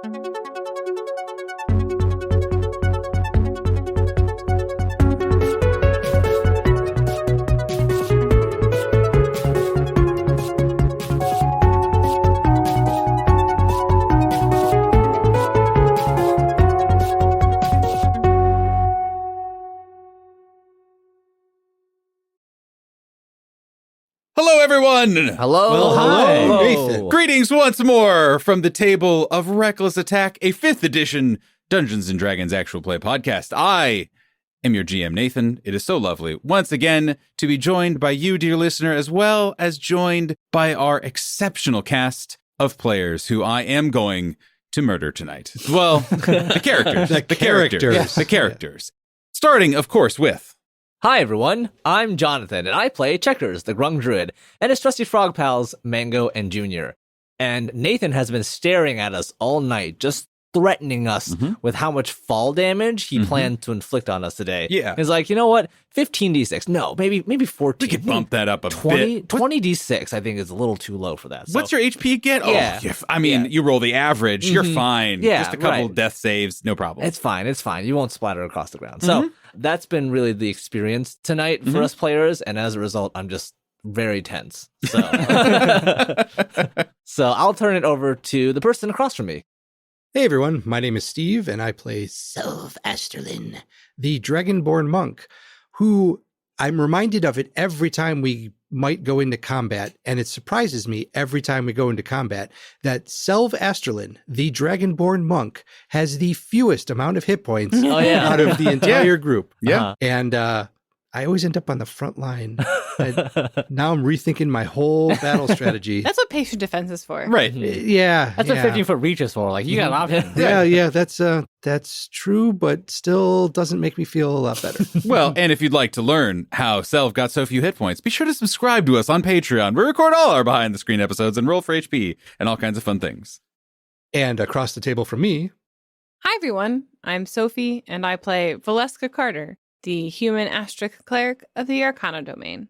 Hello, everyone! Hello. Well, hello, Nathan. Greetings once more from the table of Reckless Attack, a 5th edition Dungeons & Dragons actual play podcast. I am your GM, Nathan. It is so lovely, once again, to be joined by you, dear listener, as well as joined by our exceptional cast of players who I am going to murder tonight. Well, the characters. The characters. Starting, of course, with... Hi, everyone. I'm Jonathan, and I play Checkers, the Grung Druid, and his trusty frog pals, Mango and Junior. And Nathan has been staring at us all night, just threatening us with how much fall damage he planned to inflict on us today. Yeah. He's like, you know what? 15d6. No, maybe 14. We could bump that up a 20, bit. 20d6, I think, is a little too low for that. So. What's your HP again? Yeah. Oh, you roll the average. You're fine. Yeah, just a couple death saves. No problem. It's fine. You won't splatter across the ground. So that's been really the experience tonight for us players. And as a result, I'm just very tense. So, so I'll turn it over to the person across from me. Hey everyone, my name is Steve, and I play Sylv Esterlin, the Dragonborn monk, who I'm reminded of it every time we might go into combat, and it surprises me every time we go into combat that Sylv Esterlin, the Dragonborn monk, has the fewest amount of hit points out of the entire group. Yeah. And I always end up on the front line. Now I'm rethinking my whole battle strategy. That's what patient defense is for. Right. Yeah. That's what 50-foot reach is for. Like, you got an option. Yeah, that's true, but still doesn't make me feel a lot better. Well, and if you'd like to learn how Selv got so few hit points, be sure to subscribe to us on Patreon. We record all our behind-the-screen episodes and roll for HP and all kinds of fun things. And across the table from me... Hi, everyone. I'm Sophie, and I play Valeska Carter, the human asterisk cleric of the Arcana domain.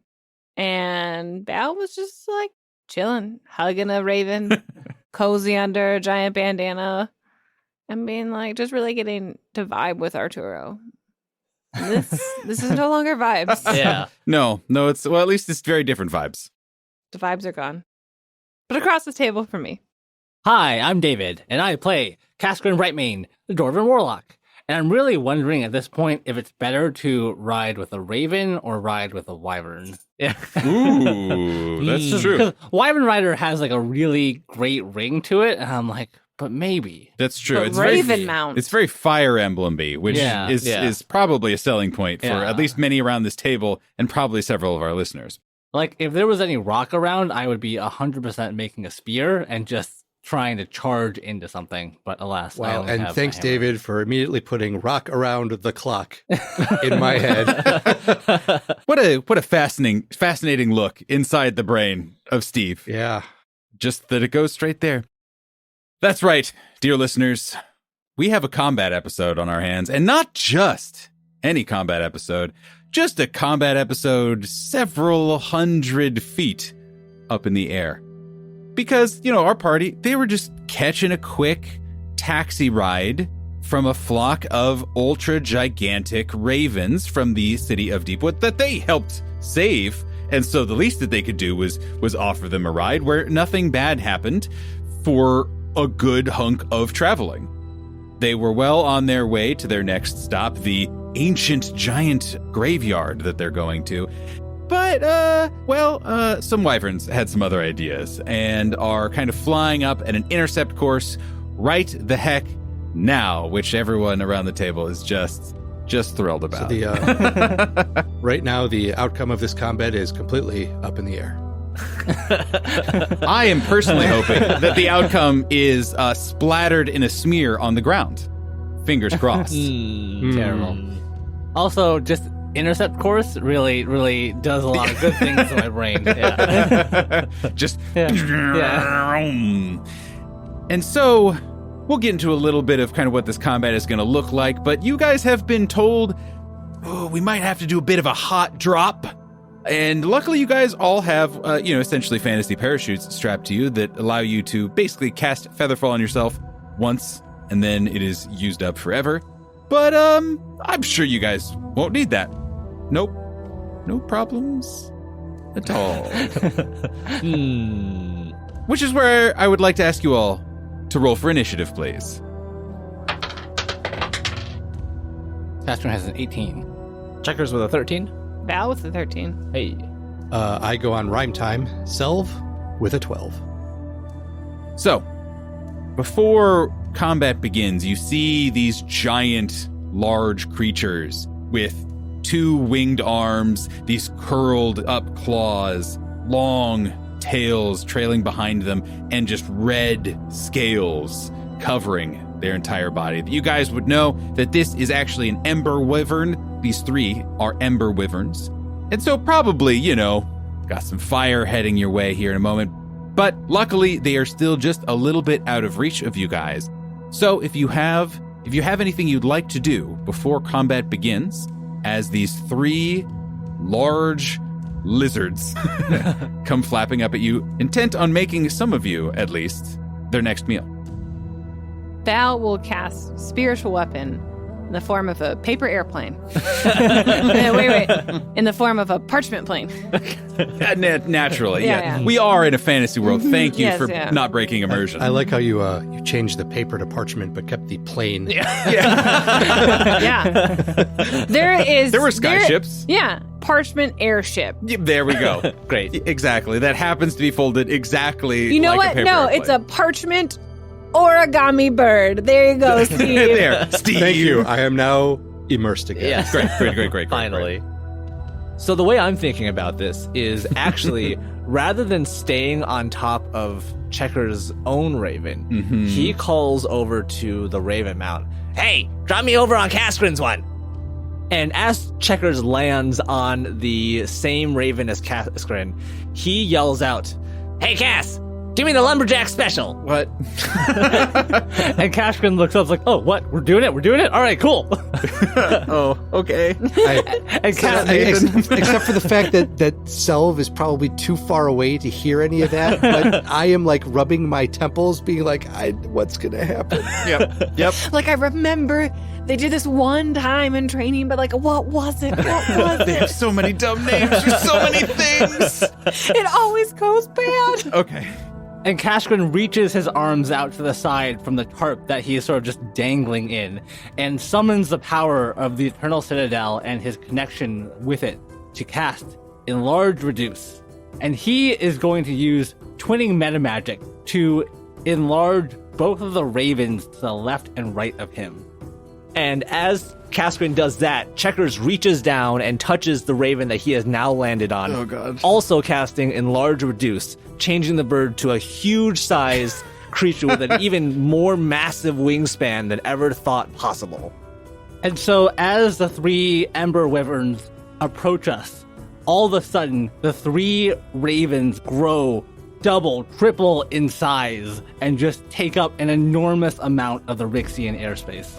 And Bal was just like chilling, hugging a raven, cozy under a giant bandana, and being like, just really getting to vibe with Arturo. This is no longer vibes. Yeah. No, it's, well, at least it's very different vibes. The vibes are gone. But across the table from me. Hi, I'm David, and I play Kascorin Brightmane, the Dwarven Warlock. And I'm really wondering at this point if it's better to ride with a raven or ride with a wyvern. Yeah. Ooh, that's true. Because Wyvern Rider has like a really great ring to it, and I'm like, but maybe. That's true. But It's Raven Mount. It's very Fire Emblem-y, which Yeah. is probably a selling point for Yeah. at least many around this table and probably several of our listeners. Like, if there was any rock around, I would be 100% making a spear and just trying to charge into something, but alas. I Wow, only and have thanks, a hammer. David, for immediately putting rock around the clock in my head. What a fascinating look inside the brain of Steve. Yeah. Just that it goes straight there. That's right, dear listeners. We have a combat episode on our hands, and not just any combat episode, just a combat episode several hundred feet up in the air. Because, our party, they were just catching a quick taxi ride from a flock of ultra-gigantic ravens from the city of Deepwood that they helped save. And so the least that they could do was offer them a ride where nothing bad happened for a good hunk of traveling. They were well on their way to their next stop, the ancient giant graveyard that they're going to. But, some wyverns had some other ideas and are kind of flying up at an intercept course right the heck now, which everyone around the table is just thrilled about. So right now, the outcome of this combat is completely up in the air. I am personally hoping that the outcome is splattered in a smear on the ground. Fingers crossed. Terrible. Also, just intercept course really, really does a lot of good things to my brain. Yeah. And so we'll get into a little bit of kind of what this combat is going to look like, but you guys have been told we might have to do a bit of a hot drop. And luckily you guys all have, essentially fantasy parachutes strapped to you that allow you to basically cast Featherfall on yourself once, and then it is used up forever. But I'm sure you guys won't need that. Nope. No problems at all. Which is where I would like to ask you all to roll for initiative, please. Kascorin has an 18. Checkers with a 13. Val with the 13. Hey. I go on rhyme time. Selv with a 12. So, before combat begins, you see these giant, large creatures with 2 winged arms, these curled up claws, long tails trailing behind them, and just red scales covering their entire body. You guys would know that this is actually an Ember Wyvern. These 3 are Ember Wyverns. And so probably, got some fire heading your way here in a moment. But luckily, they are still just a little bit out of reach of you guys. So if you have anything you'd like to do before combat begins, as these 3 large lizards come flapping up at you, intent on making some of you, at least, their next meal. Val will cast spiritual weapon in the form of a paper airplane. wait. In the form of a parchment plane. Naturally, Yeah. We are in a fantasy world. Thank you Yes, for yeah. not breaking immersion. I like how you changed the paper to parchment but kept the plane. Yeah. There were skyships. Yeah. Parchment airship. There we go. Great. Exactly. That happens to be folded exactly You know like what? a paper No, airplane. it's a parchment origami bird. There you go, Steve. There, Steve. Thank you. I am now immersed again. Yes. Great. Finally. So the way I'm thinking about this is actually, rather than staying on top of Checker's own raven, Mhm. he calls over to the Raven Mount. Hey, drop me over on Kascorin's one. And as Checkers lands on the same raven as Kascorin, he yells out, "Hey, Cass, give me the lumberjack special." What? And Kascorin looks up like, oh, what? We're doing it? All right, cool. Oh, okay. And Cass, Except for the fact that Selv is probably too far away to hear any of that, but I am like rubbing my temples, being like, what's gonna happen? Yep. Like, I remember they did this one time in training, but like, what was it? What was They have it? so many dumb names for so many things. It always goes bad. Okay. And Kascorin reaches his arms out to the side from the tarp that he is sort of just dangling in and summons the power of the Eternal Citadel and his connection with it to cast Enlarge Reduce. And he is going to use Twinning Metamagic to enlarge both of the ravens to the left and right of him. And as Kascorin does that, Checkers reaches down and touches the raven that he has now landed on. Oh, God. Also casting Enlarge Reduce, changing the bird to a huge-sized creature with an even more massive wingspan than ever thought possible. And so as the 3 Ember Wyverns approach us, all of a sudden, the 3 ravens grow double, triple in size and just take up an enormous amount of the Rixian airspace.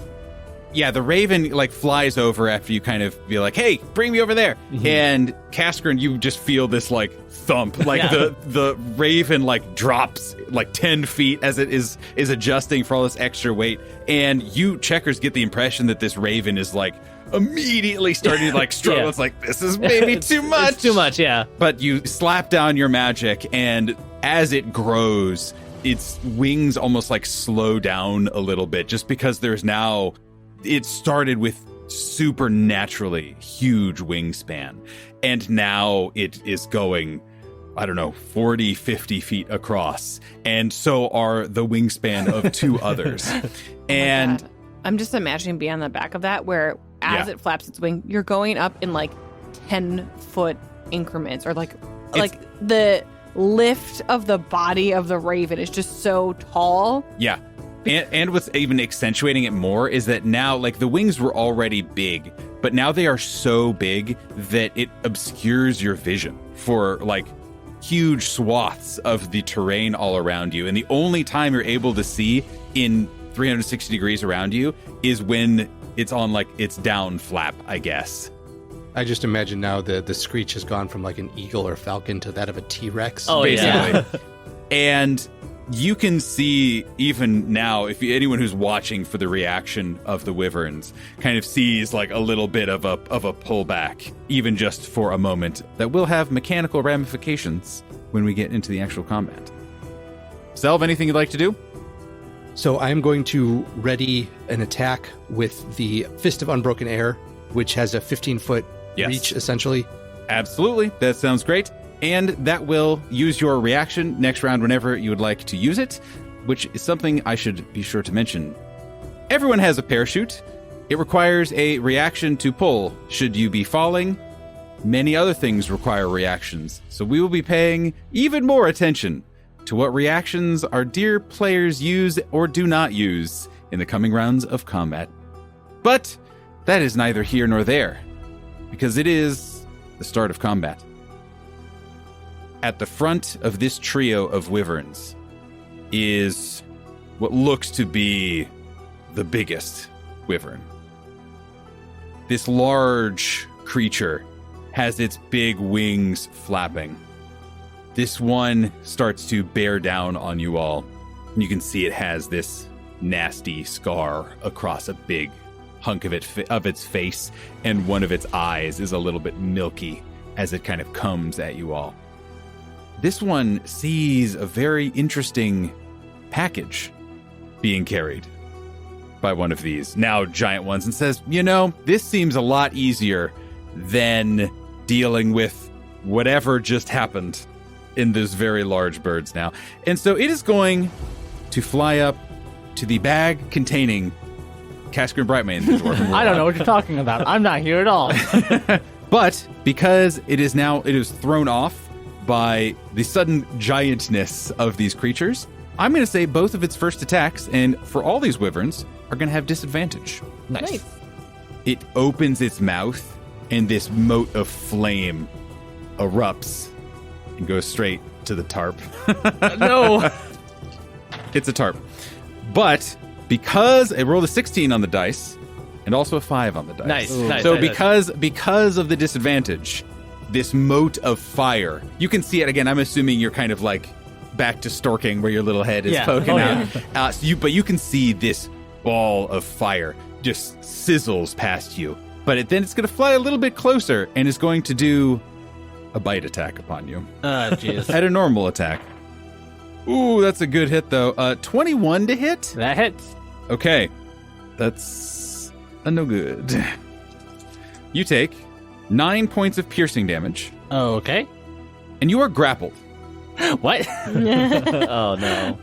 Yeah, the raven flies over after you kind of be like, "Hey, bring me over there." Mm-hmm. And Kascorin, you just feel this thump, the raven drops 10 feet as it is adjusting for all this extra weight, and you Checkers get the impression that this raven is immediately starting to struggle. Yeah. It's like, this is maybe too much. It's too much, yeah. But you slap down your magic, and as it grows, its wings almost slow down a little bit, just because there's now. It started with supernaturally huge wingspan, and now it is going, 40, 50 feet across, and so are the wingspan of 2 others. And God. I'm just imagining being on the back of that, where as it flaps its wing, you're going up in 10-foot increments, or the lift of the body of the raven is just so tall. yeah. And what's even accentuating it more is that now, the wings were already big, but now they are so big that it obscures your vision for, huge swaths of the terrain all around you. And the only time you're able to see in 360 degrees around you is when it's on, its down flap, I guess. I just imagine now the screech has gone from an eagle or falcon to that of a T-Rex. Oh, Basically. yeah. And you can see even now, if anyone who's watching for the reaction of the wyverns kind of sees like a little bit of a pullback, even just for a moment, that will have mechanical ramifications when we get into the actual combat. Selv, anything you'd like to do? So I'm going to ready an attack with the Fist of Unbroken Air, which has a 15-foot reach, essentially. Absolutely. That sounds great. And that will use your reaction next round whenever you would like to use it, which is something I should be sure to mention. Everyone has a parachute. It requires a reaction to pull should you be falling. Many other things require reactions, so we will be paying even more attention to what reactions our dear players use or do not use in the coming rounds of combat. But that is neither here nor there, because it is the start of combat. At the front of this trio of wyverns is what looks to be the biggest wyvern. This large creature has its big wings flapping. This one starts to bear down on you all. You can see it has this nasty scar across a big hunk of its face, and one of its eyes is a little bit milky as it kind of comes at you all. This one sees a very interesting package being carried by one of these now giant ones and says, this seems a lot easier than dealing with whatever just happened in those very large birds now. And so it is going to fly up to the bag containing Kascorin Brightmane, the dwarf. I don't know what you're talking about. I'm not here at all. But because it is thrown off by the sudden giantness of these creatures, I'm going to say both of its first attacks, and for all these wyverns, are going to have disadvantage. Nice. It opens its mouth, and this mote of flame erupts and goes straight to the tarp. No. It's a tarp. But because I rolled a 16 on the dice, and also a 5 on the dice. Nice. So because of the disadvantage, this mote of fire, you can see it again. I'm assuming you're kind of like back to storking where your little head is poking out. But you can see this ball of fire just sizzles past you. But then it's going to fly a little bit closer and is going to do a bite attack upon you. Jeez. At a normal attack. Ooh, that's a good hit though. 21 to hit? That hits. Okay. That's a no good. You take 9 points of piercing damage, Okay. and you are grappled. What? Oh, no.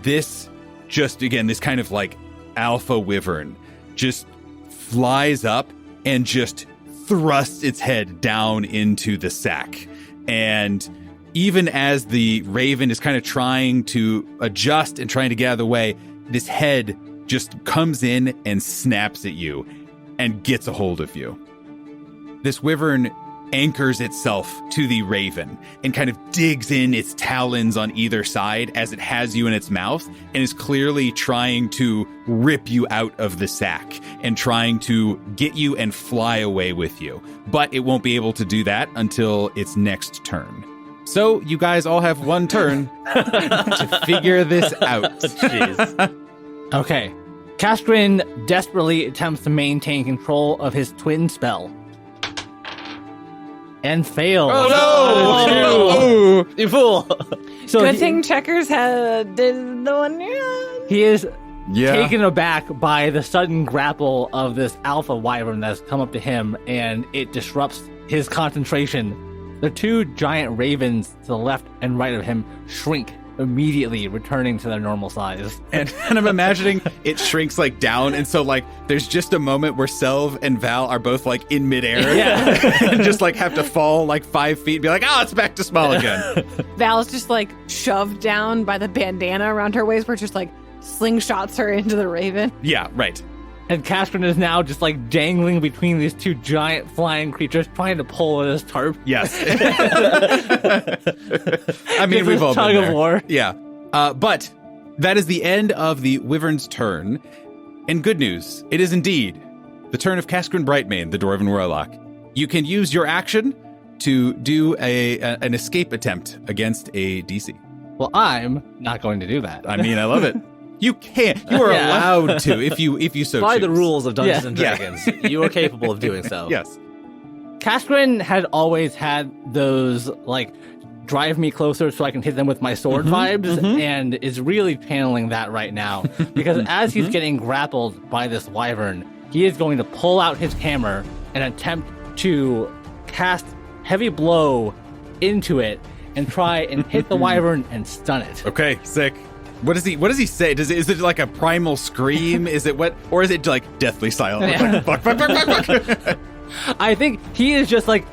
This kind of like alpha wyvern just flies up and just thrusts its head down into the sack. And even as the raven is kind of trying to adjust and trying to get out of the way, this head just comes in and snaps at you and gets a hold of you. This wyvern anchors itself to the raven and kind of digs in its talons on either side as it has you in its mouth and is clearly trying to rip you out of the sack and trying to get you and fly away with you. But it won't be able to do that until its next turn. So you guys all have one turn to figure this out. Jeez. Okay. Kascorin desperately attempts to maintain control of his twin spell. And fails. Oh, no! You fool. So Good thing Checkers did the one. he is Yeah. taken aback by the sudden grapple of this alpha wyvern that's come up to him, and it disrupts his concentration. The two giant ravens to the left and right of him shrink, immediately returning to their normal size. And I'm imagining it shrinks like down, and so like there's just a moment where Selv and Val are both like in midair, and just like have to fall like 5 feet and be like, it's back to small again. Val's just like shoved down by the bandana around her waist, where it just like slingshots her into the raven. Yeah, right. And Kascorin is now just like dangling between these two giant flying creatures, trying to pull at his tarp. Yes. I mean, we've all been Tug there. of war. Yeah. But that is the end of the wyvern's turn. And good news, it is indeed the turn of Kascorin Brightmane, the Dwarven Warlock. You can use your action to do an escape attempt against a DC. Well, I'm not going to do that. I mean, I love it. You can't. You are Yeah. allowed to if you so By choose. the rules of Dungeons Yeah. and Yeah. Dragons, you are capable of doing so. Yes. Kascorin had always had those, like, drive me closer so I can hit them with my sword vibes, and is really channeling that right now. Because as he's getting grappled by this wyvern, he is going to pull out his hammer and attempt to cast Heavy Blow into it and try and hit the wyvern and stun it. Okay. Sick. What does he say? Is it like a primal scream? Is it what? Or is it like deathly silent? Yeah. Like, fuck, fuck, fuck, fuck, fuck. I think he is just like,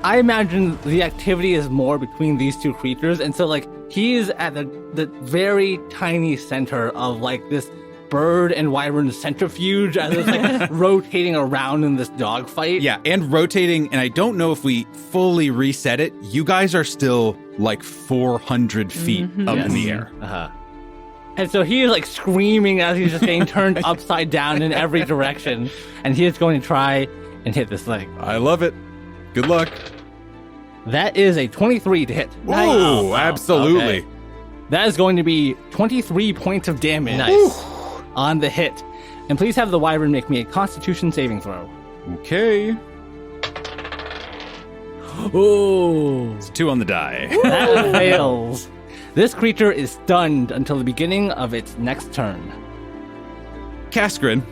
I imagine the activity is more between these two creatures, and so like he is at the very tiny center of like this bird and wyvern centrifuge as it's like rotating around in this dogfight. Yeah, and rotating, and I don't know if we fully reset it. You guys are still like 400 feet up in the air. And so he is like screaming as he's just getting turned upside down in every direction, and he is going to try and hit this thing. I love it. Good luck. That is a 23 to hit. Oh, absolutely. Okay. That is going to be 23 points of damage. Nice. On the hit. And please have the wyvern make me a constitution saving throw. Okay. Ooh. It's 2 on the die. That fails. This creature is stunned until the beginning of its next turn. Kascorin,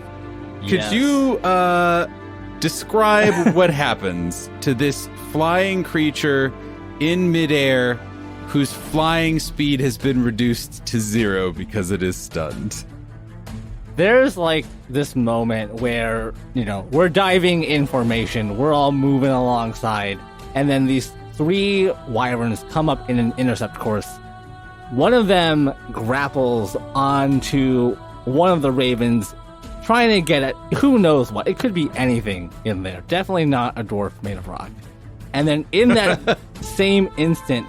could Yes. you describe what happens to this flying creature in midair whose flying speed has been reduced to 0 because it is stunned? There's like this moment where, we're diving in formation, we're all moving alongside, and then these 3 wyverns come up in an intercept course. One of them grapples onto one of the ravens, trying to get at who knows what. It could be anything in there. Definitely not a dwarf made of rock. And then in that same instant,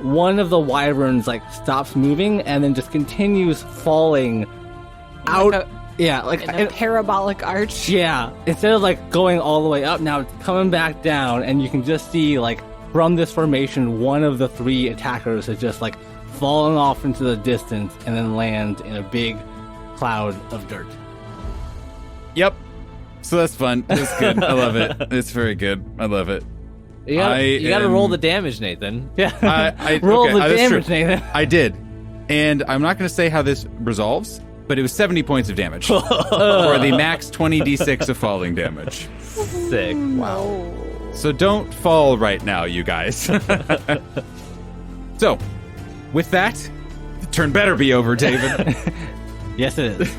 one of the wyverns like stops moving and then just continues falling out. In a parabolic arch. Yeah, instead of like going all the way up, now it's coming back down, and you can just see like from this formation, one of the 3 attackers has just like fallen off into the distance and then lands in a big cloud of dirt. Yep. So that's fun. That's good. I love it. It's very good. I love it. You gotta roll the damage, Nathan. Yeah, I roll okay, the that's damage, true. Nathan. I did. And I'm not going to say how this resolves, but it was 70 points of damage. For the max 20d6 of falling damage. Sick. Wow. So don't fall right now, you guys. So, with that, the turn better be over, David. Yes, it is.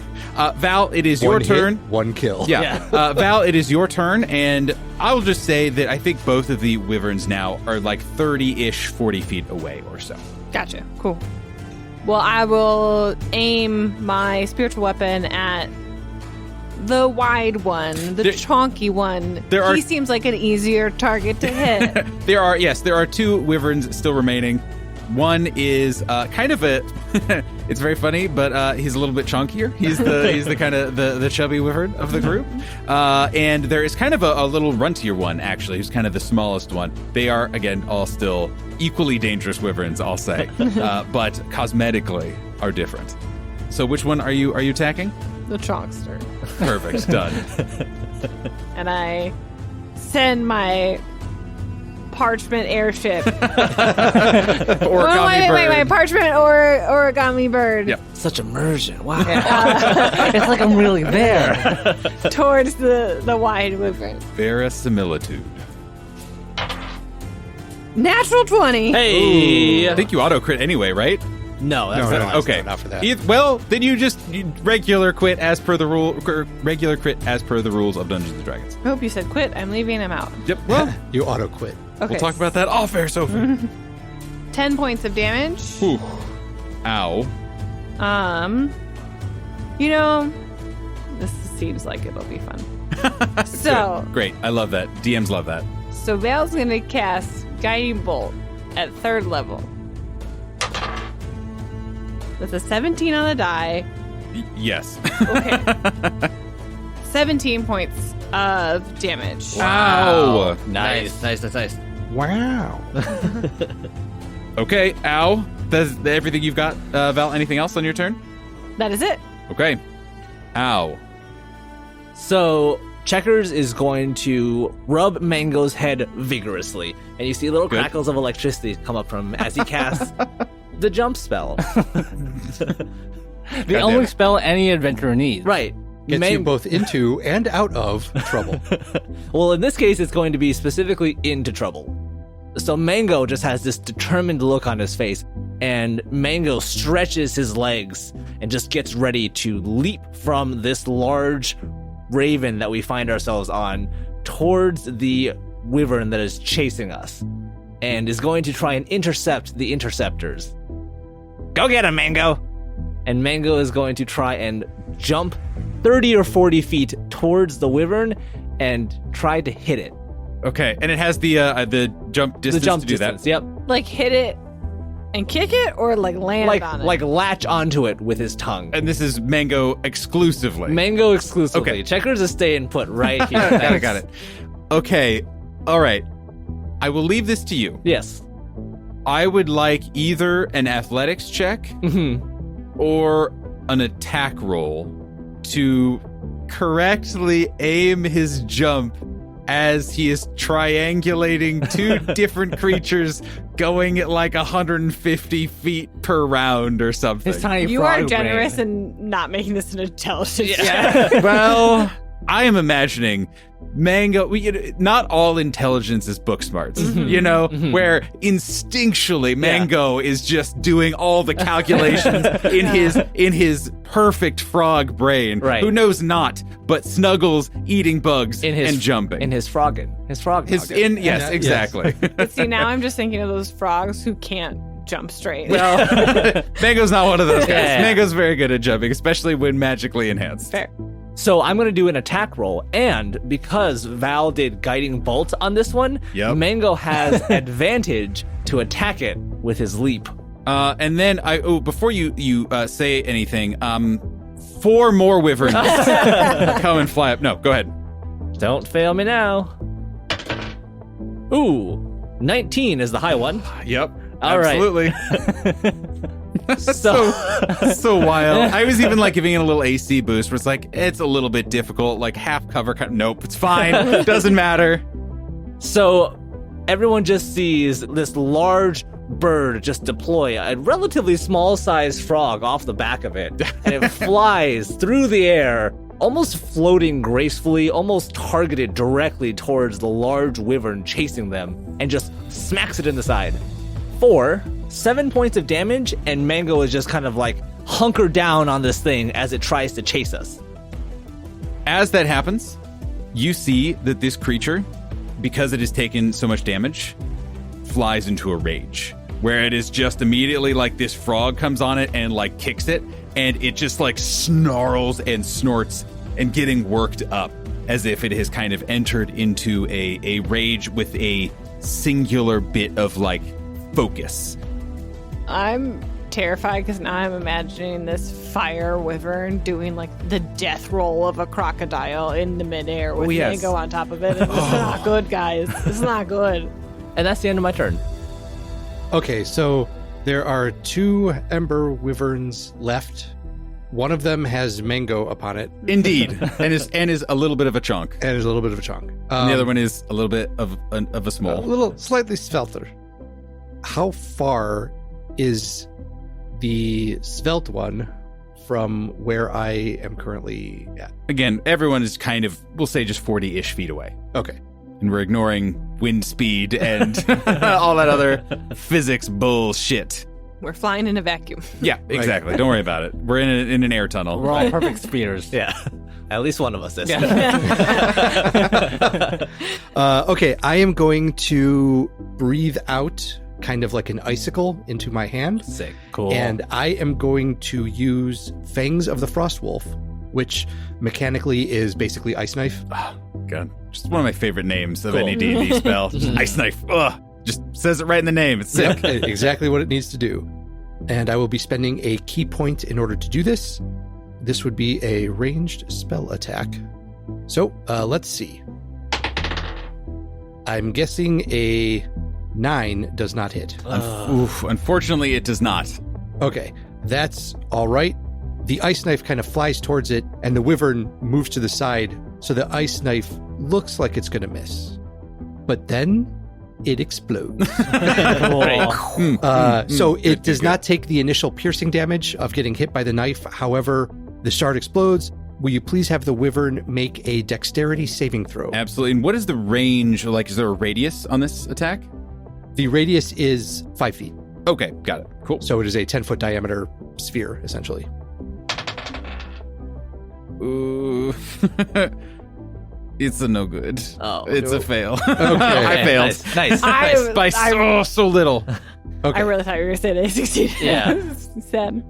Val, it is your One hit, turn. 1 kill. Yeah. Val, it is your turn, and I will just say that I think both of the wyverns now are like 30-ish, 40 feet away or so. Gotcha. Cool. Well, I will aim my spiritual weapon at the wide one, the There- chonky one. there are- He seems like an easier target to hit. There are 2 wyverns still remaining. One is kind of a it's very funny, but he's a little bit chunkier. He's the kind of the chubby wyvern of the group. And there is kind of a little runtier one, actually, who's kind of the smallest one. They are, again, all still equally dangerous wyverns, I'll say, but cosmetically are different. So which one are you attacking? The chonkster. Perfect, done. And I send my parchment airship. Origami bird. Wait, parchment or origami bird. Yep. Such immersion. Wow. It's like I'm really there. Towards the wide wyvern. Verisimilitude. Natural 20. Hey. I think you auto crit anyway, right? No, that's No, not. no. Okay. Not for that. Well, then you regular quit as per the regular crit as per the rules of Dungeons and Dragons. I hope you said quit. I'm leaving him out. Yep. Well, You auto quit. Okay. we'll talk about that off air, Sophie. 10 points of damage. Whew. Ow. This seems like it'll be fun. So, Great. I love that. DMs love that. so Val's gonna cast Guiding Bolt at 3rd level. With a 17 on the die. Yes. Okay. 17 points of damage. Ow. Nice. Wow. Okay. Ow. That's everything you've got, Val. Anything else on your turn? That is it. Okay. Ow. So Checkers is going to rub Mango's head vigorously, and you see little Good. crackles of electricity come up from him as he casts the jump spell. The damn only it. spell any adventurer needs. Right. Gets you both into and out of trouble. Well, in this case, it's going to be specifically into trouble. So Mango just has this determined look on his face, and Mango stretches his legs and just gets ready to leap from this large raven that we find ourselves on towards the wyvern that is chasing us, and is going to try and intercept the interceptors. Go get him, Mango! And Mango is going to try and jump 30 or 40 feet towards the wyvern and try to hit it. Okay, and it has the jump distance The jump to do distance, that. yep. Like hit it and kick it, or like land on it. Like latch onto it with his tongue. And this is Mango exclusively. Mango exclusively. Okay. Checkers is staying put right here. Got it. Okay, all right. I will leave this to you. Yes. I would like either an athletics check or an attack roll to correctly aim his jump as he is triangulating two different creatures going at like 150 feet per round or something. His tiny You frog are generous brain. in not making this an intelligence Yeah. check. Well, I am imagining Mango. Not all intelligence is book smarts, where instinctually Mango is just doing all the calculations in his perfect frog brain, Right. who knows not but snuggles, eating bugs, and jumping. In his froggin. His frog. Yes, Yes. exactly. See, now I'm just thinking of those frogs who can't jump straight. Well, Mango's not one of those guys. Yeah. Mango's very good at jumping, especially when magically enhanced. Fair. so I'm going to do an attack roll, and because Val did guiding bolt on this one, Yep. Mango has advantage to attack it with his leap. And then before you say anything, 4 more wyverns come and fly up. No, go ahead. Don't fail me now. Ooh, 19 is the high one. Yep. All right. Absolutely. so wild. I was even like giving it a little AC boost where it's like, it's a little bit difficult, like half cover. Nope, it's fine. Doesn't matter. So everyone just sees this large bird just deploy a relatively small sized frog off the back of it, and it flies through the air, almost floating gracefully, almost targeted directly towards the large wyvern chasing them, and just smacks it in the side. 7 points of damage, and Mango is just kind of like hunkered down on this thing as it tries to chase us. As that happens, you see that this creature, because it has taken so much damage, flies into a rage, where it is just immediately like this frog comes on it and like kicks it, and it just like snarls and snorts and getting worked up as if it has kind of entered into a rage with a singular bit of like focus. I'm terrified because now I'm imagining this fire wyvern doing like the death roll of a crocodile in the midair with yes. Mango on top of it. And this is not good, guys. This is not good. And that's the end of my turn. Okay, so there are 2 Ember Wyverns left. One of them has Mango upon it, Indeed, and is a little bit of a chunk. and there's a little bit of a chunk. And the other one is a little bit of a a small. little slightly svelter. How far is the svelte one from where I am currently at? Again, everyone is kind of, we'll say, just 40-ish feet away. Okay. And we're ignoring wind speed and all that other physics bullshit. We're flying in a vacuum. Yeah, exactly. Don't worry about it. We're in an air tunnel. We're all perfect speeders. Yeah. At least one of us is. Okay, I am going to breathe out kind of like an icicle into my hand. Sick. Cool. And I am going to use Fangs of the Frost Wolf, which mechanically is basically Ice Knife. God, just one of my favorite names of Cool. any D&D spell. Just Ice Knife. Ugh. Just says it right in the name. It's sick. Yep, exactly what it needs to do. And I will be spending a key point in order to do this. This would be a ranged spell attack. So let's see. I'm guessing a 9 does not hit. Unfortunately, it does not. Okay, that's all right. The ice knife kind of flies towards it, and the wyvern moves to the side, so the ice knife looks like it's going to miss. But then it explodes. So it does not take the initial piercing damage of getting hit by the knife. However, the shard explodes. Will you please have the wyvern make a dexterity saving throw? Absolutely. And what is the range? Like, is there a radius on this attack? The radius is 5 feet. Okay, got it. Cool. So it is a 10-foot diameter sphere, essentially. Ooh. It's a no good. Oh, it's a fail. Okay. I failed. Nice. By so little. Okay. I really thought you were going to say they succeeded. Yeah. Sad.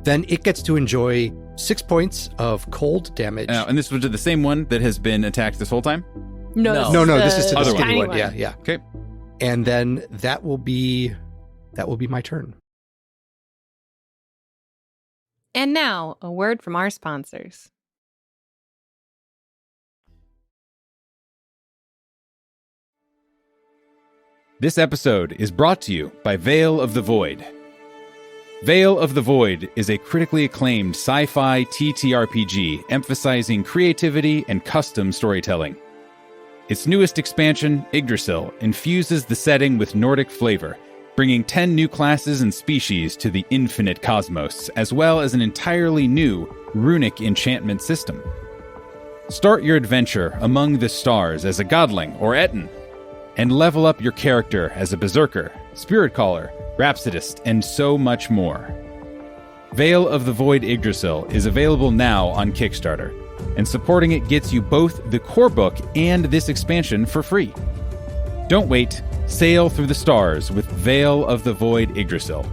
Then it gets to enjoy 6 points of cold damage. And this was the same one that has been attacked this whole time? No. No, this is to the other skinny one. one. Yeah. Okay. And then that will be my turn. And now, a word from our sponsors. This episode is brought to you by Veil of the Void. Veil of the Void is a critically acclaimed sci-fi TTRPG emphasizing creativity and custom storytelling. Its newest expansion, Yggdrasil, infuses the setting with Nordic flavor, bringing 10 new classes and species to the infinite cosmos, as well as an entirely new runic enchantment system. Start your adventure among the stars as a godling or Etten, and level up your character as a berserker, spirit caller, rhapsodist, and so much more. Veil of the Void Yggdrasil is available now on Kickstarter, and supporting it gets you both the core book and this expansion for free. Don't wait, sail through the stars with Veil of the Void Yggdrasil.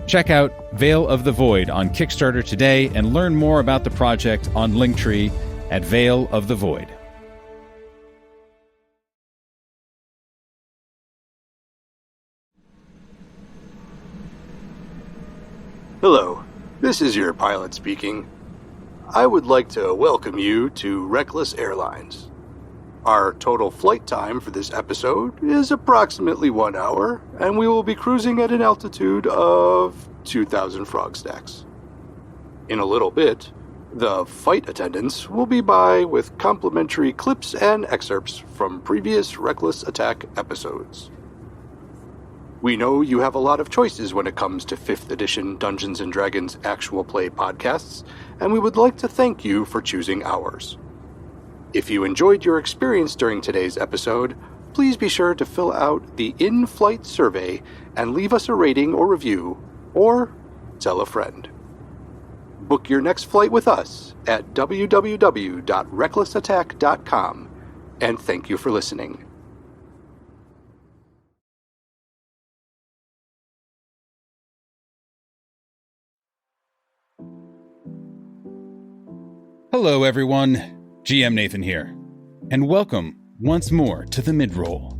Check out Veil of the Void on Kickstarter today and learn more about the project on Linktree at Veil of the Void. Hello, this is your pilot speaking. I would like to welcome you to Reckless Airlines. Our total flight time for this episode is approximately 1 hour, and we will be cruising at an altitude of 2,000 frog stacks. In a little bit, the flight attendants will be by with complimentary clips and excerpts from previous Reckless Attack episodes. We know you have a lot of choices when it comes to 5th edition Dungeons & Dragons actual play podcasts, and we would like to thank you for choosing ours. If you enjoyed your experience during today's episode, please be sure to fill out the in-flight survey and leave us a rating or review, or tell a friend. Book your next flight with us at www.recklessattack.com, and thank you for listening. Hello everyone, GM Nathan here, and welcome once more to the Midroll.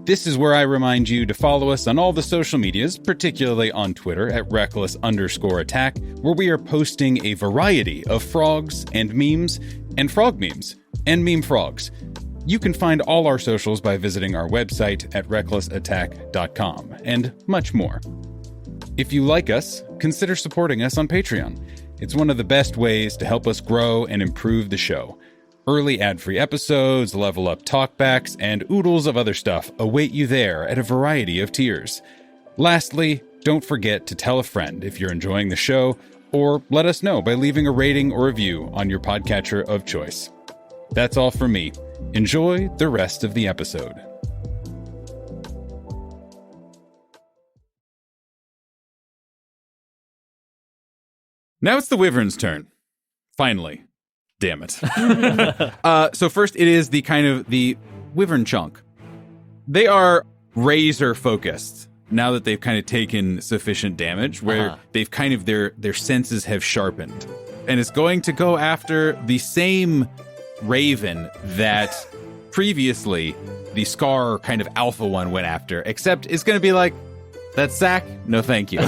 This is where I remind you to follow us on all the social medias, particularly on Twitter at reckless_attack, where we are posting a variety of frogs and memes, and frog memes, and meme frogs. You can find all our socials by visiting our website at recklessattack.com, and much more. If you like us, consider supporting us on Patreon. It's one of the best ways to help us grow and improve the show. Early ad-free episodes, level up talkbacks, and oodles of other stuff await you there at a variety of tiers. Lastly, don't forget to tell a friend if you're enjoying the show, or let us know by leaving a rating or review on your podcatcher of choice. That's all from me. Enjoy the rest of the episode. Now it's the Wyvern's turn. Finally. Damn it. So first it is the Wyvern chunk. They are razor focused now that they've kind of taken sufficient damage where they've kind of their senses have sharpened. And it's going to go after the same raven that previously the Scar kind of alpha one went after, except it's going to be like, that sack? No, thank you.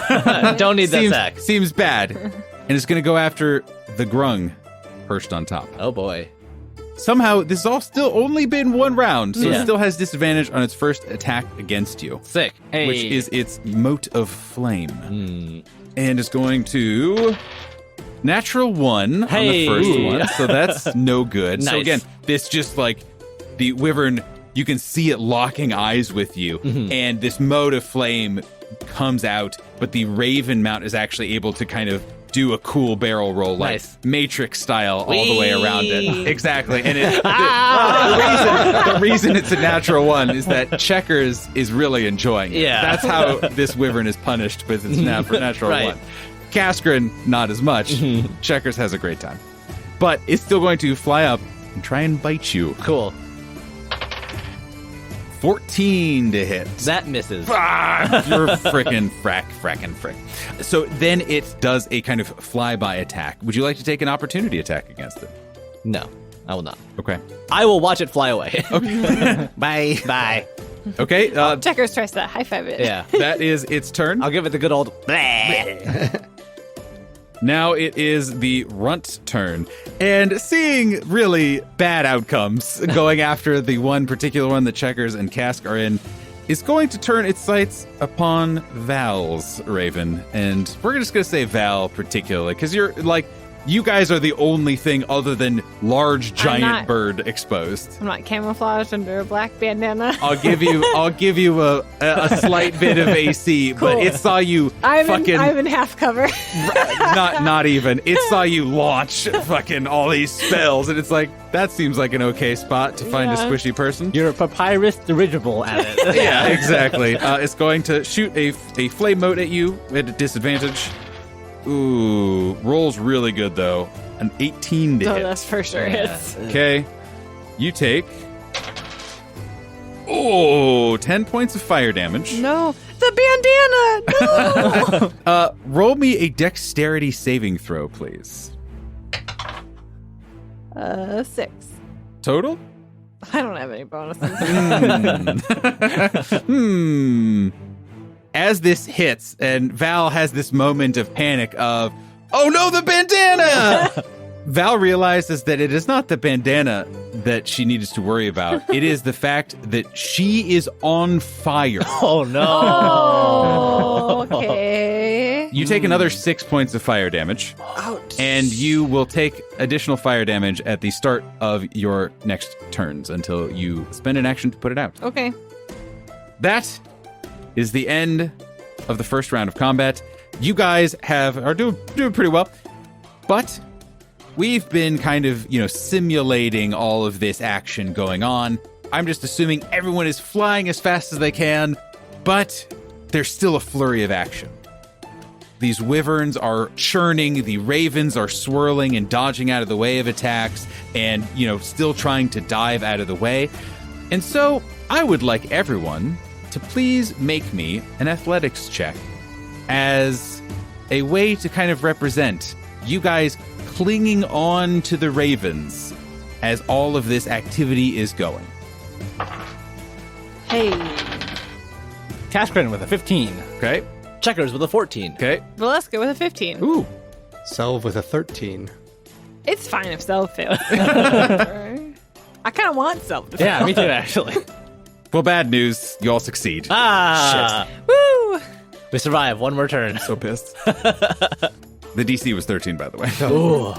Don't need that sack. Seems bad. And it's going to go after the grung perched on top. Oh boy. somehow this has all still only been one round, so it Yeah. still has disadvantage on its first attack against you, Sick. Hey. which is its mote of flame. Hmm. And is going to natural 1 on the Hey. first one, so that's no good. So Nice. again, this just like the wyvern, you can see it locking eyes with you, and this mote of flame comes out, but the raven mount is actually able to kind of do a cool barrel roll, like Nice. Matrix style, all the way around it. Whee! Exactly, and the reason it's a natural 1 is that Checkers is really enjoying it. Yeah. That's how this wyvern is punished with its natural Right. 1. Kascorin, not as much. Checkers has a great time. But it's still going to fly up and try and bite you. Cool. 14 to hit. That misses. You're frickin' frick. So then it does a kind of flyby attack. Would you like to take an opportunity attack against it? No, I will not. Okay. I will watch it fly away. Okay. Bye. Bye. Okay. Checkers tries to high five it. Yeah. That is its turn. I'll give it the good old. Bleh. Now it is the runt turn. And seeing really bad outcomes going after the one particular one that Checkers and Cask are in, is going to turn its sights upon Val's Raven. And we're just going to say Val particularly, because you're like, you guys are the only thing other than large giant not- bird exposed. I'm not camouflaged under a black bandana. I'll give you a slight bit of AC, but Cool. it saw you I'm fucking in half cover. not even. It saw you launch fucking all these spells, and it's like, that seems like an okay spot to find a Yeah. squishy person. You're a papyrus dirigible at it. Yeah, exactly. It's going to shoot a flame mote at you at a disadvantage. Ooh, rolls really good though. An 18 to So hit. that's for sure hits. Okay, you take 10 points of fire damage. No, the bandana. No. Roll me a dexterity saving throw, please. 6. Total? I don't have any bonuses. As this hits, and Val has this moment of panic of, oh no, the bandana! Val realizes that it is not the bandana that she needs to worry about. It is the fact that she is on fire. Oh no. Oh, okay. You take another 6 points of fire damage. Ouch. And you will take additional fire damage at the start of your next turns until you spend an action to put it out. Okay. That is the end of the first round of combat. You guys are doing pretty well, but we've been kind of, simulating all of this action going on. I'm just assuming everyone is flying as fast as they can, but there's still a flurry of action. These wyverns are churning, the ravens are swirling and dodging out of the way of attacks and, still trying to dive out of the way. And so I would like everyone to please make me an athletics check as a way to kind of represent you guys clinging on to the ravens as all of this activity is going. Hey. Kascorin with a 15. Okay? Checkers with a 14. Okay. Valeska with a 15. Ooh. Selv with a 13. It's fine if Self fails. I kind of want Self to fail. Yeah, me too, actually. Well, bad news. You all succeed. Ah. Woo! We survive one more turn. So pissed. The DC was 13, by the way. Ooh.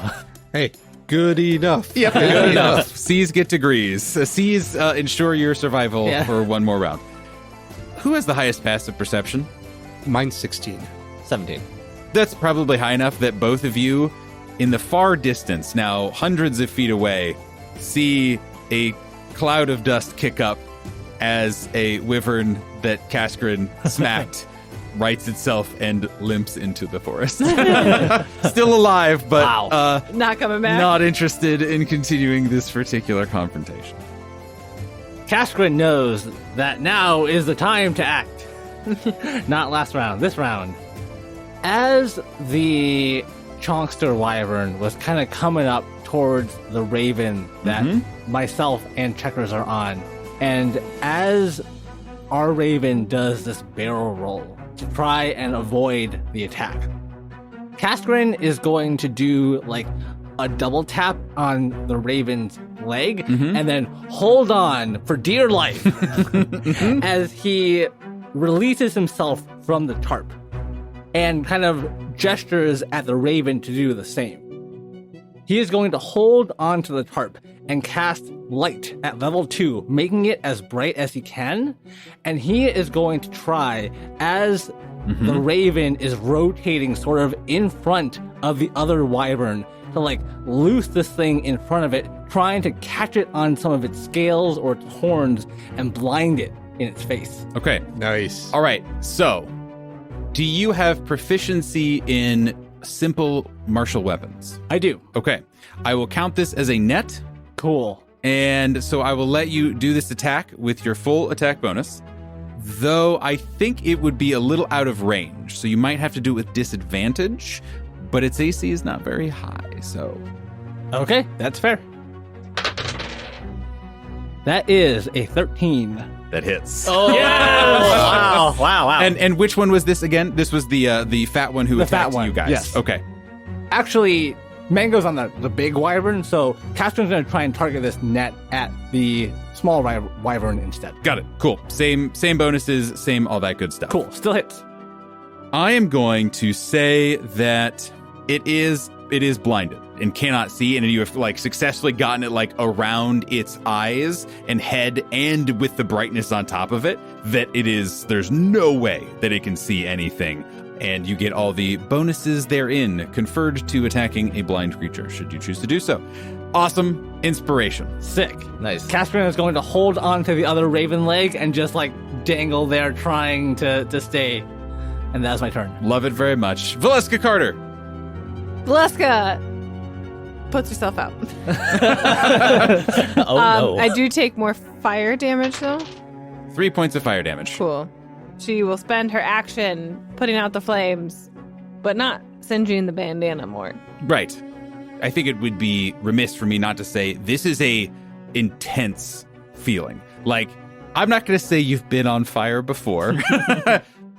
Hey, good enough. Yep, good enough. C's get degrees. C's ensure your survival Yeah. for one more round. Who has the highest passive perception? Mine's 16. 17. That's probably high enough that both of you, in the far distance, now hundreds of feet away, see a cloud of dust kick up as a wyvern that Kascorin smacked rights itself and limps into the forest. Still alive, but Wow. Not coming back. not interested in continuing this particular confrontation. Kascorin knows that now is the time to act. Not last round, this round. As the Chonkster Wyvern was kind of coming up towards the raven that myself and Checkers are on, and as our raven does this barrel roll to try and avoid the attack, Kascorin is going to do like a double tap on the raven's leg and then hold on for dear life as he releases himself from the tarp and kind of gestures at the raven to do the same. He is going to hold onto the tarp and cast light at level 2, making it as bright as he can. And he is going to try, as the raven is rotating sort of in front of the other wyvern, to like loose this thing in front of it, trying to catch it on some of its scales or its horns and blind it in its face. Okay. Nice. All right. So, do you have proficiency in simple martial weapons? I do. Okay. I will count this as a net. Cool. And so I will let you do this attack with your full attack bonus, though I think it would be a little out of range. So you might have to do it with disadvantage, but its AC is not very high. So, Okay, that's fair. That is a 13. that hits. Oh, wow. And which one was this again? This was the fat one who The attacked fat one, you guys. yes. Okay. Actually, Mango's on the big wyvern, so Kascorin's going to try and target this net at the small wyvern instead. Got it. Cool. Same bonuses, same all that good stuff. Cool, still hits. I am going to say that it is blinded and cannot see, and you have like successfully gotten it like around its eyes and head, and with the brightness on top of it, that there's no way that it can see anything. And you get all the bonuses therein conferred to attacking a blind creature, should you choose to do so. Awesome inspiration. Sick. Nice. Kascorin is going to hold on to the other raven leg and just like dangle there trying to stay. And that's my turn. Love it very much. Valeska Carter. Valeska puts herself out. No. I do take more fire damage, though. 3 points of fire damage. Cool. She will spend her action putting out the flames, but not singeing the bandana more. Right. I think it would be remiss for me not to say this is a intense feeling. Like, I'm not going to say you've been on fire before.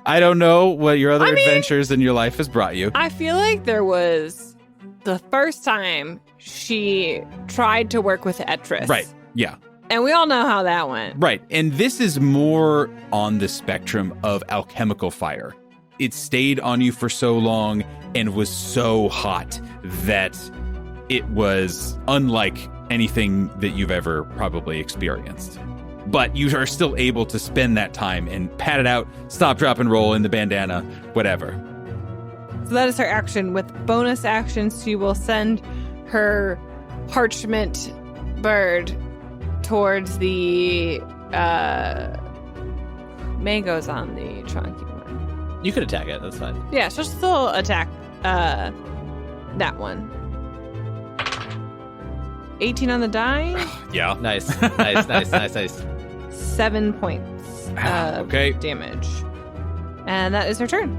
I don't know what your other adventures in your life has brought you. I feel like there was the first time she tried to work with Etris. Right. Yeah. And we all know how that went. Right. And this is more on the spectrum of alchemical fire. It stayed on you for so long and was so hot that it was unlike anything that you've ever probably experienced. But you are still able to spend that time and pat it out, stop, drop, and roll in the bandana, whatever. So that is her action. With bonus actions, she will send her parchment bird towards the mangoes on the chunky one. You could attack it. That's fine. Yeah, she'll still attack that one. 18 on the die. Yeah. Nice. 7 points of Okay. damage. And that is her turn.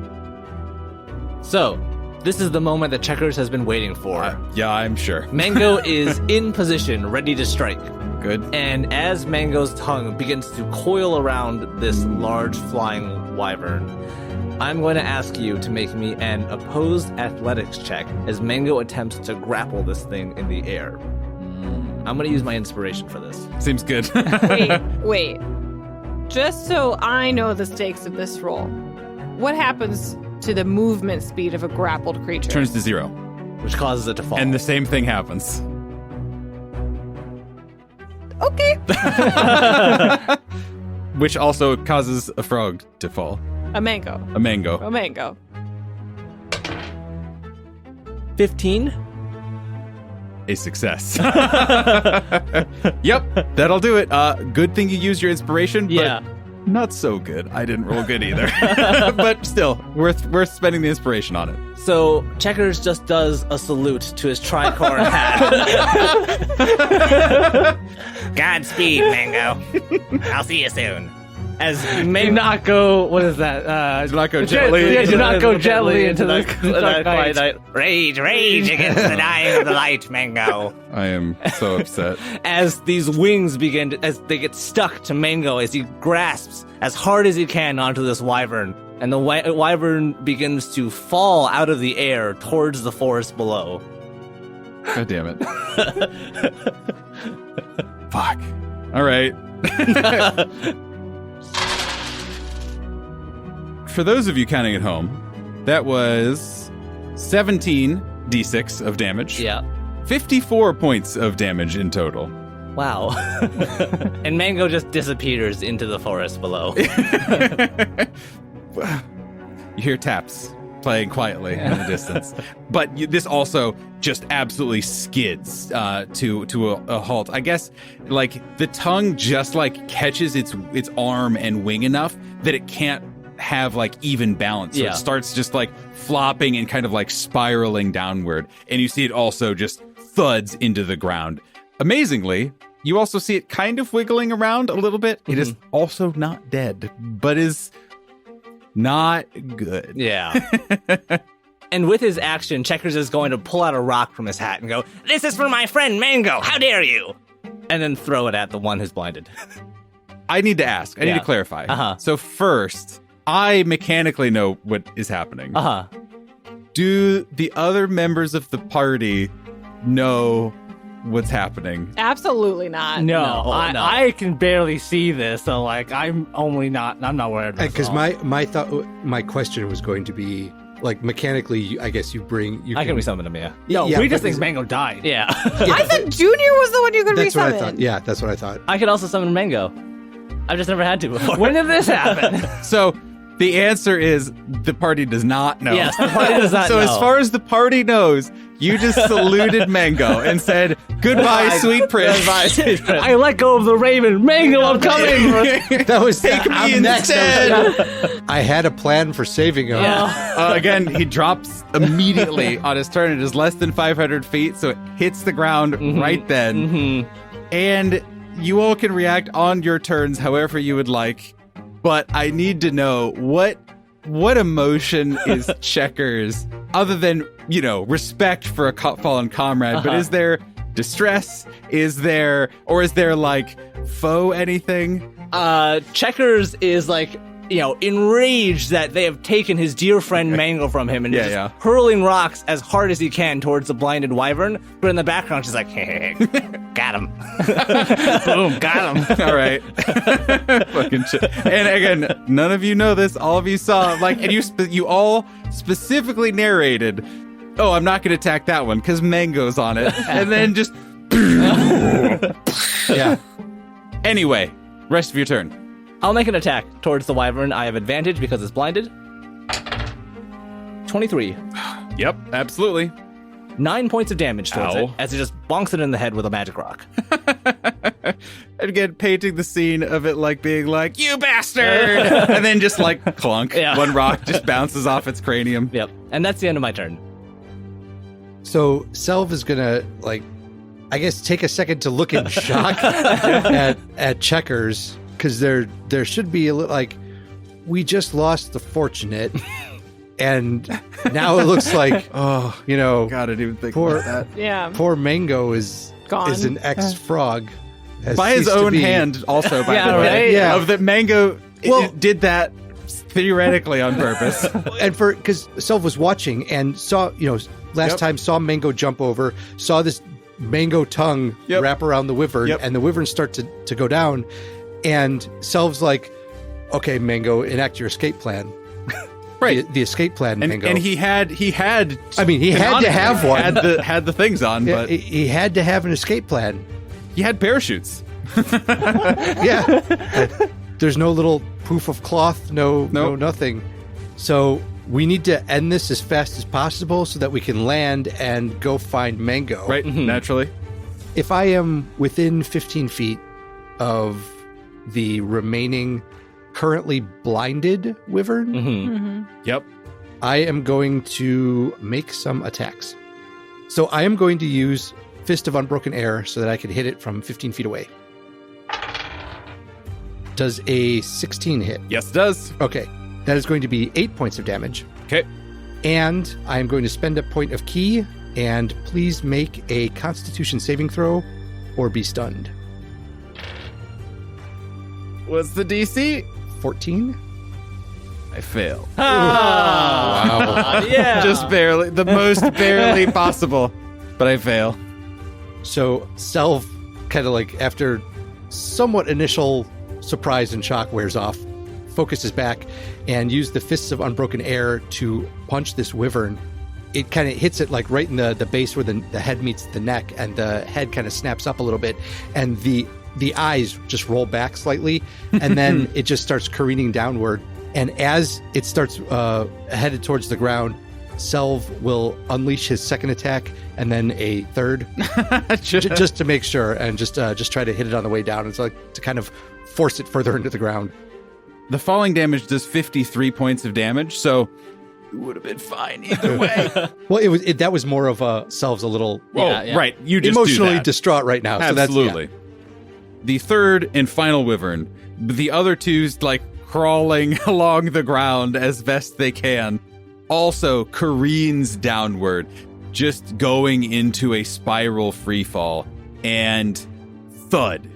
So, this is the moment that Checkers has been waiting for. Yeah, I'm sure. Mango is in position, ready to strike. Good. And as Mango's tongue begins to coil around this large flying wyvern, I'm going to ask you to make me an opposed athletics check as Mango attempts to grapple this thing in the air. I'm going to use my inspiration for this. Seems good. Wait. Just so I know the stakes of this roll, what happens to the movement speed of a grappled creature? Turns to 0. Which causes it to fall. And the same thing happens. Okay. Which also causes a frog to fall. A mango. A mango. A mango. 15? A success. Yep, that'll do it. Good thing you used your inspiration, but Yeah. not so good. I didn't roll good either. But still, worth spending the inspiration on it. So, Checkers just does a salute to his tricorn hat. Godspeed, Mango. I'll see you soon. As Do not go. What is that? Do not go gently. Yeah, do not go gently into the dark quiet night. night. Rage against the dying of the light, Mango. I am so upset. As these wings as they get stuck to Mango as he grasps as hard as he can onto this wyvern, and the wyvern begins to fall out of the air towards the forest below. God damn it. Fuck. All right. For those of you counting at home, that was 17 d6 of damage. Yeah. 54 points of damage in total. Wow. And Mango just disappears into the forest below. You hear taps playing quietly in the distance. But this also just absolutely skids to a halt. I guess, like, the tongue just, like, catches its arm and wing enough that it can't have, like, even balance. So it starts just, like, flopping and kind of, like, spiraling downward. And you see it also just thuds into the ground. Amazingly, you also see it kind of wiggling around a little bit. It is also not dead, but is not good. Yeah. And with his action, Checkers is going to pull out a rock from his hat and go, "This is for my friend Mango, how dare you!" And then throw it at the one who's blinded. I need to ask. I need to clarify. So first, I mechanically know what is happening. Do the other members of the party know what's happening? Absolutely not. No, No. I can barely see this, so like I'm not aware of this. Because at all. my question was going to be, like, mechanically, I guess you I can resummon him, yeah. No, yeah, we just but think Mango died. Yeah. I thought Junior was the one you could That's what I resummon. thought. Yeah, that's what I thought. I could also summon Mango. I've just never had to before. When did this happen? So the answer is the party does not know. Yes, the party does not So know. as far as the party knows, you just saluted Mango and said, "Goodbye, sweet prince." Goodbye, sweet prince. I let go of the raven. Mango, I'm coming. That was Take me I'm next. instead. I had a plan for saving him. Again, he drops immediately on his turn. It is less than 500 feet, so it hits the ground right then. And you all can react on your turns however you would like. But I need to know what emotion is Checkers, other than, you know, respect for a fallen comrade. But is there distress? Is there like foe anything? Checkers is like, you know, enraged that they have taken his dear friend Mango from him and is just hurling rocks as hard as he can towards the blinded wyvern. But in the background, she's like, "Hey, got him." Boom, got him. All right. Fucking shit. And again, none of you know this. All of you saw, like, and you all specifically narrated, "Oh, I'm not going to attack that one because Mango's on it." And then just Yeah. Anyway, rest of your turn. I'll make an attack towards the wyvern. I have advantage because it's blinded. 23. Yep, absolutely. 9 points of damage towards Ow. it as it just bonks it in the head with a magic rock. And again, painting the scene of it like being like, "You bastard!" And then just like clunk. Yeah. One rock just bounces off its cranium. Yep. And that's the end of my turn. So Selv is gonna, like, I guess, take a second to look in shock at Checkers, because there should be a little, like, we just lost the fortunate, and now it looks like, oh, you know, God, I didn't even think poor about that. Yeah. poor Mango is Gone. an ex-frog. has By his ceased to own be- hand, also, by Yeah, the way. right? Yeah. Of that Mango Well- did that theoretically on purpose. And because Selv was watching and saw, you know, last time saw Mango jump over, saw this mango tongue wrap around the wyvern, and the wyvern start to go down, and Selv's like, "Okay, Mango, enact your escape plan." Right. The escape plan, And, Mango. and he had I mean, he had to have one. had the things on, Yeah, but he had to have an escape plan. he had parachutes. Yeah. There's no little poof of cloth, no nothing. So we need to end this as fast as possible so that we can land and go find Mango. Right, naturally. If I am within 15 feet of the remaining currently blinded wyvern, Yep. I am going to make some attacks. So I am going to use Fist of Unbroken Air so that I can hit it from 15 feet away. Does a 16 hit? Yes, it does. Okay. That is going to be 8 points of damage. Okay. And I am going to spend a point of key, and please make a Constitution saving throw or be stunned. What's the DC? 14? I fail. Wow. Yeah. Just barely. The most barely possible. but I fail. So Selv, kind of like after somewhat initial surprise and shock wears off, focuses back and use the Fists of Unbroken Air to punch this wyvern. It kind of hits it like right in the base where the head meets the neck, and the head kind of snaps up a little bit, and the eyes just roll back slightly, and then it just starts careening downward. And as it starts headed towards the ground, Selv will unleash his second attack and then a third, just to make sure, and just try to hit it on the way down. It's like to kind of force it further into the ground. The falling damage does 53 points of damage, so it would have been fine either way. Well, that was more of a Selv's a little right. You just emotionally do that. distraught right now. Absolutely. So that's, The third and final wyvern, the other two's like crawling along the ground as best they can, also careens downward, just going into a spiral free fall, and thud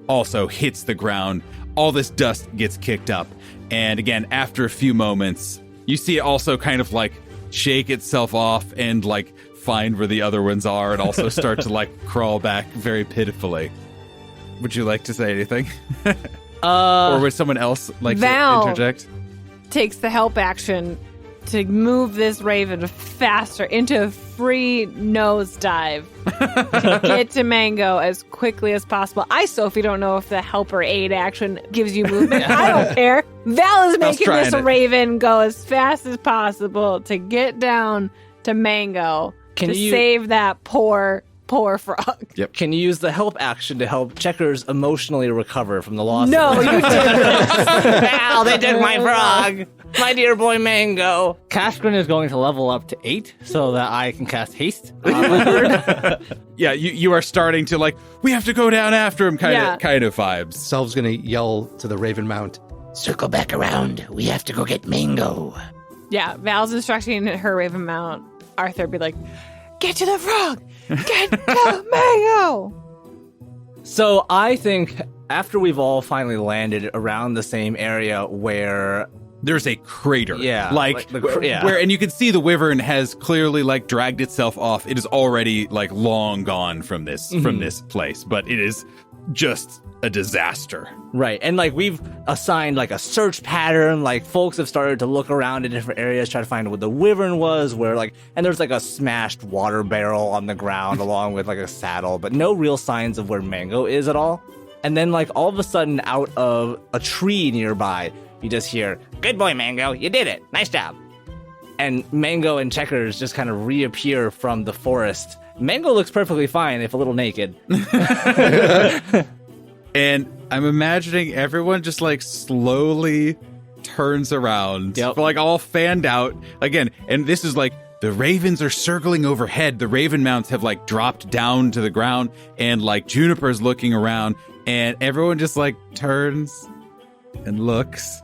also hits the ground. All this dust gets kicked up, and again, after a few moments, you see it also kind of like shake itself off and like find where the other ones are, and also start to like crawl back very pitifully. Would you like to say anything? Or would someone else like Val to interject? takes the help action to move this raven faster into a free nosedive to get to Mango as quickly as possible. Sophie, don't know if the help or aid action gives you movement. I don't care. Val is making this raven go as fast as possible to get down to Mango save that poor frog. Yep. Can you use the help action to help Checkers emotionally recover from the loss? No, you didn't. Val, they took my frog. My dear boy Mango. Kascorin is going to level up to 8 so that I can cast haste. Yeah, you are starting to like, we have to go down after him kind of vibes. Selv's going to yell to the Raven Mount, "Circle back around. We have to go get Mango." Yeah, Val's instructing her raven mount. Arthur be like, get to the frog! Get to Mango! So I think after we've all finally landed around the same area where there's a crater. Yeah. Where, and you can see the wyvern has clearly like dragged itself off. It is already like long gone from this place, but it is just a disaster. Right. And like we've assigned like a search pattern, like folks have started to look around in different areas, try to find what the wyvern was, and there's like a smashed water barrel on the ground along with like a saddle, but no real signs of where Mango is at all. And then like all of a sudden out of a tree nearby, you just hear, "Good boy, Mango, you did it. Nice job." And Mango and Checkers just kind of reappear from the forest. Mango looks perfectly fine, if a little naked. And I'm imagining everyone just like slowly turns around, like all fanned out again. And this is like the ravens are circling overhead. The raven mounts have like dropped down to the ground, and like Juniper's looking around, and everyone just like turns and looks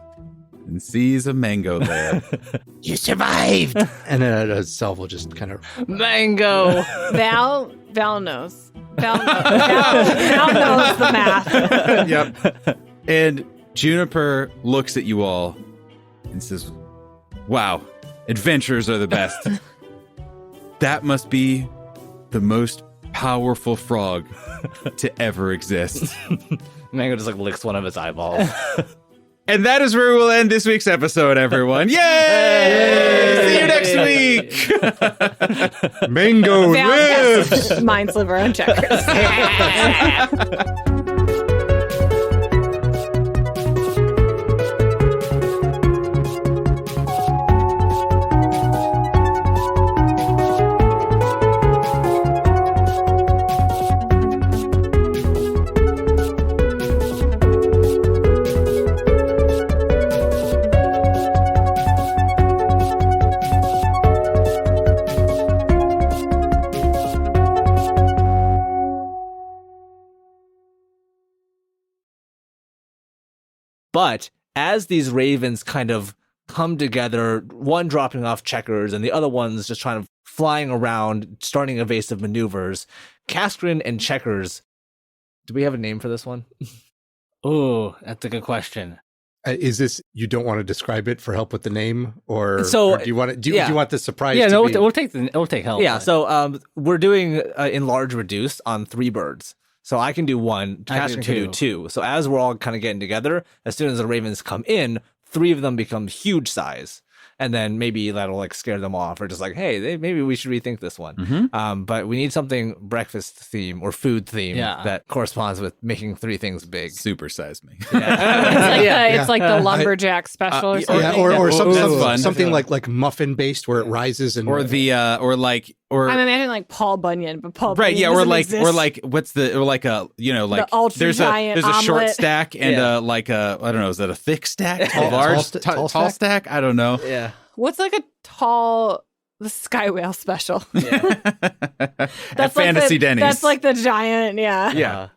and sees a Mango there. You survived. And then Selv will just kind of Mango. Val knows. Val knows the math. Yep. And Juniper looks at you all and says, "Wow, adventures are the best. That must be the most powerful frog to ever exist." Mango just like licks one of his eyeballs. And that is where we'll end this week's episode, everyone. Yay! See you next week. Mango Val lives. casts Mind Sliver on Checkers. But as these ravens kind of come together, one dropping off Checkers and the other one's just trying to flying around, starting evasive maneuvers, Kascorin and Checkers, do we have a name for this one? Ooh, that's a good question. Is this you don't want to describe it for help with the name, or So, or do you want it? Do yeah. you want the surprise? Yeah, to no, be- we'll take help. Yeah, so we're doing enlarge reduce on 3 birds. So I can do 1, I can Kascorin do can do 2. So as we're all kind of getting together, as soon as the ravens come in, 3 of them become huge size. And then maybe that'll like scare them off, or just like, hey, maybe we should rethink this one. Mhm. But we need something breakfast theme or food theme that corresponds with making 3 things big. Super size me. It's like, it's like the lumberjack special or something. Yeah, or That's fun. something like muffin based where it rises and Or the I'm imagining like Paul Bunyan, but Paul right, Bunyan yeah, or doesn't like exist. what's the or like a like ultra there's giant a short omelet. stack and Yeah. like a I don't know, is that a thick stack, Tall- large tall tall stack? stack? I don't know. Yeah. What's like a tall the Sky Whale special? At That's like Fantasy the, Denny's. That's like the giant, yeah. yeah.